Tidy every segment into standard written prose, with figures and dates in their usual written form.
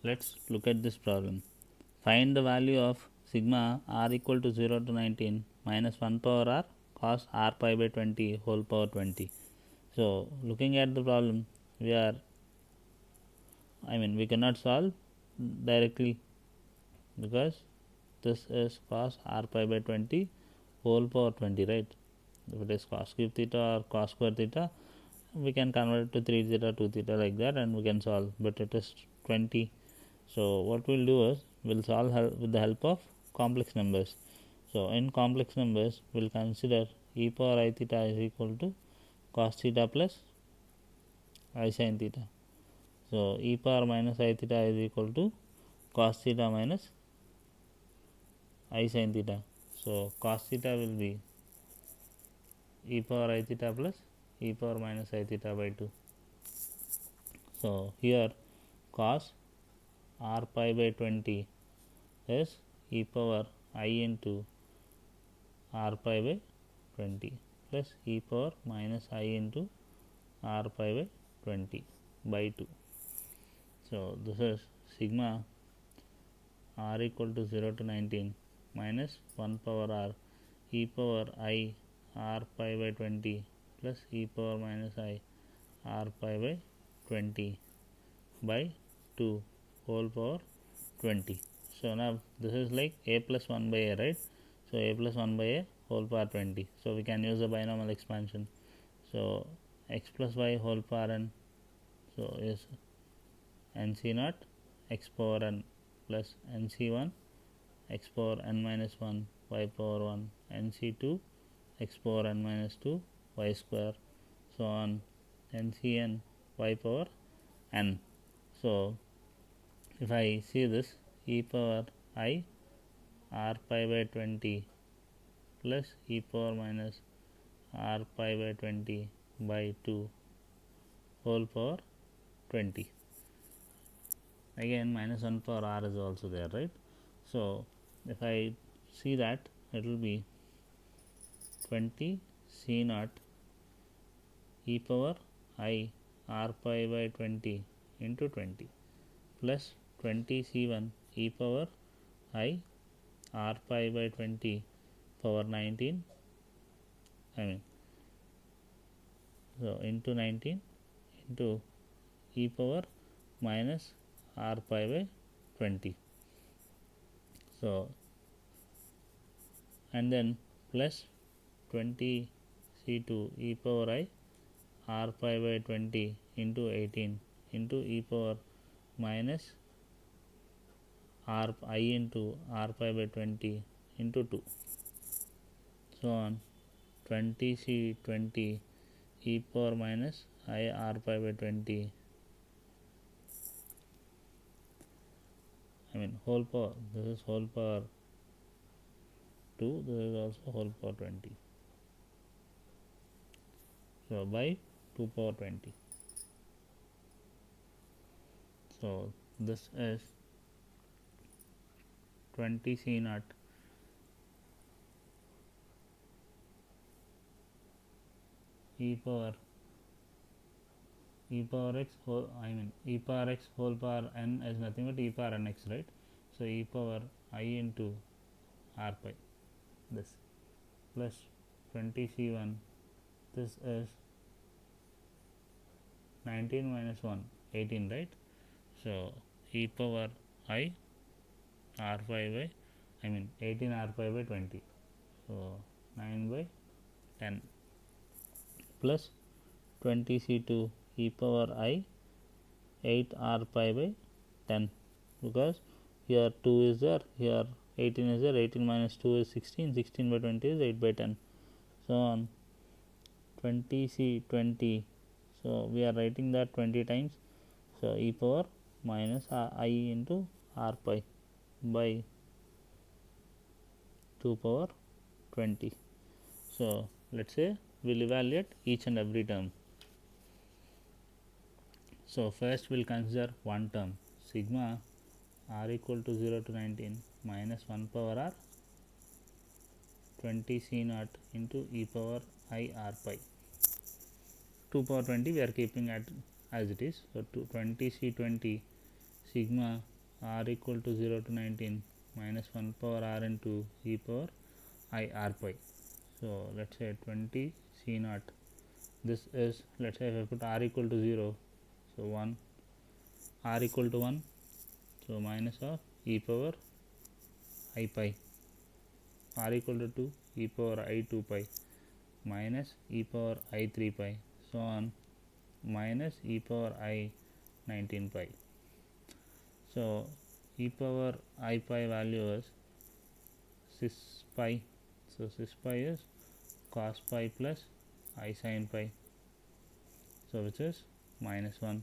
let's look at this problem. Find the value of sigma r equal to 0 to 19 minus 1 power r cos r pi by 20 whole power 20. So looking at the problem, we cannot solve directly because this is cos r pi by 20 whole power 20, right? If it is cos cube theta or cos square theta, we can convert it to 3 theta 2 theta like that and we can solve, but it is 20. So what we'll do is we'll solve with the help of complex numbers. So in complex numbers, we'll consider e power I theta is equal to cos theta plus I sin theta. So e power minus I theta is equal to cos theta minus I sin theta. So cos theta will be e power I theta plus e power minus I theta by 2. So here cos r pi by 20 is e power I into r pi by 20 plus e power minus I into r pi by 20 by 2. So this is sigma r equal to 0 to 19 minus 1 power r e power I r pi by 20 plus e power minus I r pi by 20 by 2 whole power 20. So now this is like a plus 1 by a, right? So a plus 1 by a whole power 20. So we can use the binomial expansion. So x plus y whole power n, so is nc naught x power n plus nc1 x power n minus 1 y power 1 nc2 x power n minus 2 y square, so on ncn y power n. So if I see this, e power I r pi by 20 plus e power minus r pi by 20 by 2 whole power 20. Again minus 1 power r is also there, right? So if I see that, it will be 20 c naught e power I r pi by 20 into 20 plus 20 c1 e power I r pi by 20 power 19, so into 19 into e power minus r pi by 20. So and then plus 20 c2 e power I r pi by 20 into 18 into e power minus r I into r pi by 20 into 2, so on 20 c 20 e power minus I r pi by 20, whole power, this is whole power 2, this is also whole power 20, so by 2 power 20. So this is 20 c naught e power x whole, e power x whole power n is nothing but e power n x, right? So e power I into r pi, this plus 20 c1, this is 19 minus 1 18, right? So e power I r pi by 18 r pi by 20, so 9 by 10 plus 20 c2 e power I 8 r pi by 10, because here 2 is there, here 18 is there, 18 minus 2 is 16, 16 by 20 is 8 by 10, so on 20 c 20, so we are writing that 20 times, so e power minus I into r pi by 2 power 20. So let's say we'll evaluate each and every term. So first we'll consider one term, sigma r equal to 0 to 19 minus 1 power r 20 c naught into e power I r pi. 2 power 20 we are keeping as it is. So 20 c 20 sigma r equal to 0 to 19 minus 1 power r into e power I r pi. So let's say 20 c naught. This is, let's say if I put r equal to 0, so 1, r equal to 1, so minus of e power I pi, r equal to 2, e power I 2 pi, minus e power I 3 pi, so on, minus e power I 19 pi. So e power I pi value is 6 pi. So 6 pi is cos pi plus I sin pi, so which is minus 1.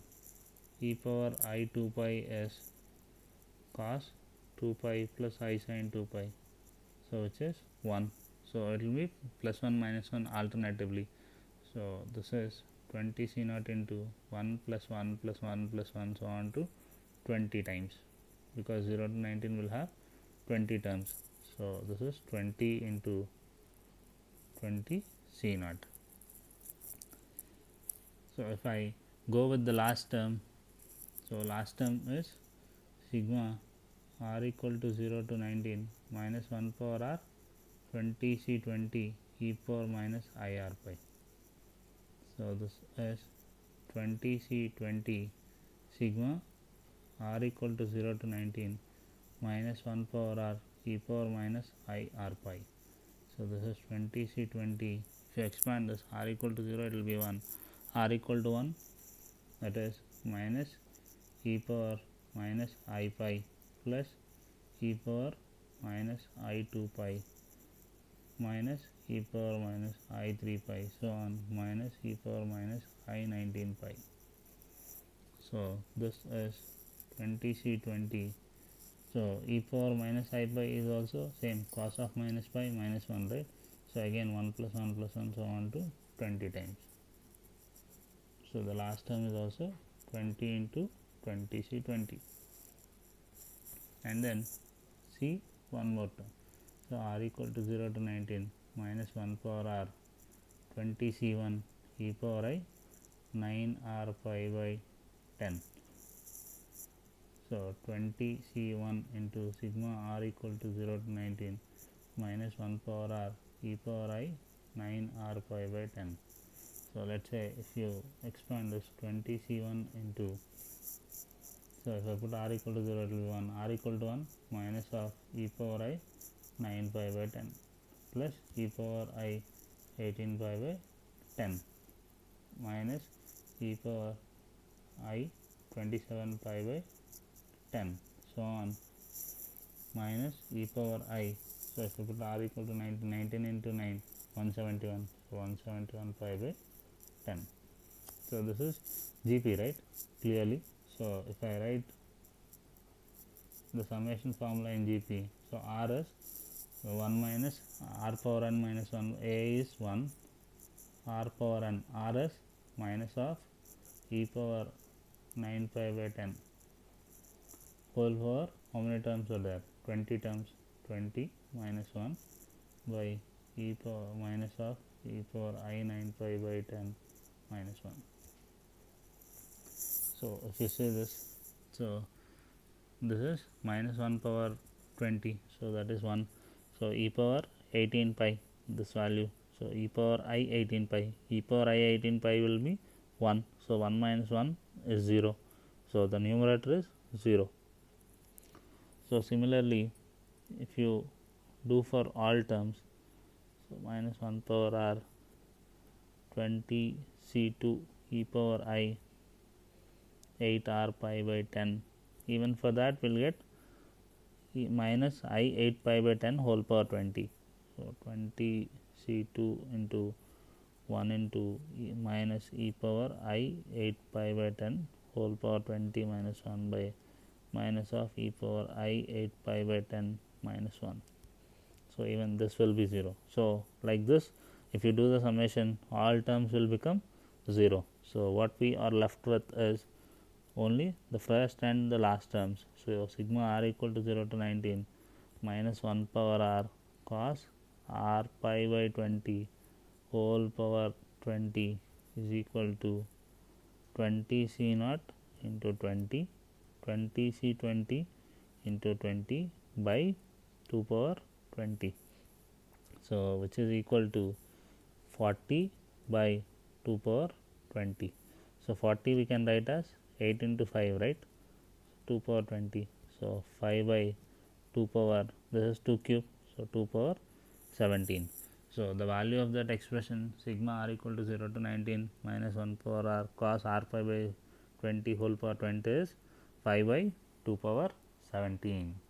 E power I 2 pi is cos 2 pi plus I sin 2 pi, so which is 1. So it will be plus 1 minus 1 alternatively. So this is 20 c naught into 1 plus 1 plus 1 plus 1 so on to 20 times, because 0 to 19 will have 20 terms. So this is 20 into 20 c naught. So if I go with the last term, so last term is sigma r equal to 0 to 19 minus 1 power r 20 c 20 e power minus I r pi. So this is 20 c 20 sigma r equal to 0 to 19 minus 1 power r e power minus I r pi. So this is 20 c 20. If you expand this, r equal to 0, it will be 1. R equal to 1, that is minus e power minus I pi plus e power minus I 2 pi minus e power minus I 3 pi, so on, minus e power minus I 19 pi. So this is 20 c 20. So e power minus I pi is also same, cos of minus pi minus 1, right? So again 1 plus 1 plus 1 so on to 20 times. So the last term is also 20 into 20 c 20, and then see one more term. So r equal to 0 to 19 minus 1 power r 20 c 1 e power I 9 r pi by 10. So 20 c 1 into sigma r equal to 0 to 19 minus 1 power r e power I 9 r pi by 10. So let's say if you expand this 20 c 1 into, so if I put r equal to 0, it will be 1, r equal to 1 minus of e power I 9 pi by 10 plus e power I 18 pi by 10 minus e power I 27 pi by 10, so on, minus e power I. So if I put r equal to 19, 19 into 9, 171, so 171 pi by 10. So this is GP, right, clearly. So if I write the summation formula in GP, so R is 1 minus r power n minus 1, A is 1, r power n, R is minus of e power 9 pi by 10 whole power, how many terms are there? 20 terms, 20 minus 1 by e power minus of e power I 9 pi by 10 minus 1. So if you say this, so this is minus 1 power 20, so that is 1. So e power 18 pi, this value, so e power I 18 pi, e power I 18 pi will be 1, so 1 minus 1 is 0, so the numerator is 0. So similarly, if you do for all terms, so minus 1 power r 20 c2 e power I 8 r pi by 10, even for that we'll get minus I 8 pi by 10 whole power 20. So 20 c2 into 1 into minus e power I 8 pi by 10 whole power 20 minus 1 by minus of e power I 8 pi by 10 minus 1. So even this will be 0. So like this, if you do the summation, all terms will become 0. So what we are left with is only the first and the last terms. So sigma r equal to 0 to 19 minus 1 power r cos r pi by 20 whole power 20 is equal to 20 c naught into 20 c 20 into 20 by 2 power 20. So which is equal to 40 by 2 power 20. So 40 we can write as 8 into 5, right? 2 power 20. So 5 by 2 power, this is 2 cube, so 2 power 17. So the value of that expression sigma r equal to 0 to 19 minus 1 power r cos r pi by 20 whole power 20 is 5 by 2 power 17.